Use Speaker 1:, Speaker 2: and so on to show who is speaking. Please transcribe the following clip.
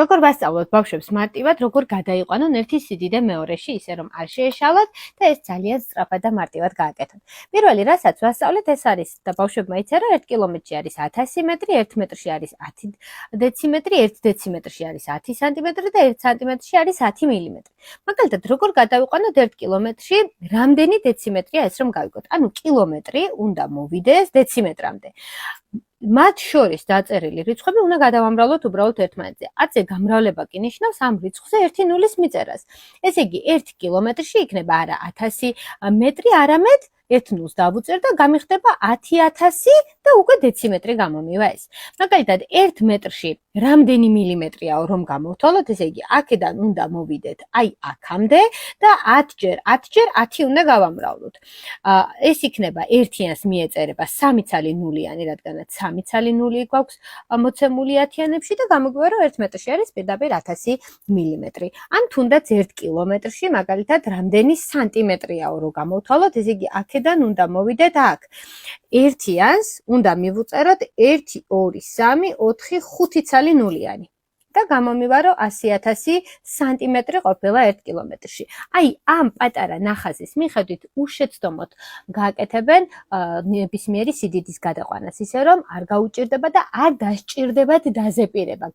Speaker 1: როგორ ვასწავლოთ ბავშვებს მარტივად, როგორ გადაიყვანონ ერთი სიდიდე მეორეში, ისე რომ არ შეეშალოთ და ეს ძალიან სწრაფად და მარტივად გააკეთოთ. პირველი რასაც ვასწავლეთ, ეს არის და ბავშვებმა იციან, რომ 1 კილომეტრში არის 1000 მეტრი, 1 მეტრში არის 10 დეციმეტრი, 1 დეციმეტრში არის 10 სანტიმეტრი და 1 სანტიმეტრში არის 10 მილიმეტრი. მაგალითად, როგორ გადავიყვანოთ 1 კილომეტრში, რამდენი დეციმეტრია ეს რომ გავიგოთ? ანუ კილომეტრი უნდა მოვიდეს დეციმეტრამდე. მათ შორის დაწერილი რიცხვები უნდა გადავამრავლოთ უბრალოდ ერთმანეთზე. 10-ზე გამრავლება კი ნიშნავს ამ რიცხვზე 1 ნულის მიწერას. ესე იგი 1 კილომეტრში იქნება არა 1000 მეტრი, არამედ 1 ნულს დავუწერ და გამიხდება 10000 და უკვე დეციმეტრი გამომივა ეს. მაგალითად 1 მეტრში რამდენი მილიმეტრიაო რომ გამოვთვალოთ, ესე იგი აქედან უნდა მოვიდეთ აი აქამდე და 10 ჯერ 10 უნდა გავამრავლოთ. ეს იქნება ერთიანს მიეწერება 3 ცალი ნულიანი, რადგანაც 3 ცალი ნული გვაქვს მოცემული 10-იანებში და გამოგვივა რომ 1 მეტრში არის პირდაპირ 1000 მილიმეტრი. ან თუნდაც 1 კილომეტრში მაგალითად რამდენი სანტიმეტრიაო რომ გამოვთვალოთ, ესე იგი აქედან უნდა მოვიდეთ აქ. ერთიანს უნდა მივუწეროთ 1 2 3 4 5 ცალი ნულიანი. და გამომივა რომ 100000 სანტიმეტრი ყოფილა 1 კილომეტრში. აი ამ პატარა ნახაზის მიხედვით უშეცდომოდ გააკეთებენ ნებისმიერი სიდიდის გადაყვანას, ისე რომ არ გაუჭირდება და არ დასჭირდებათ დაზეპირება.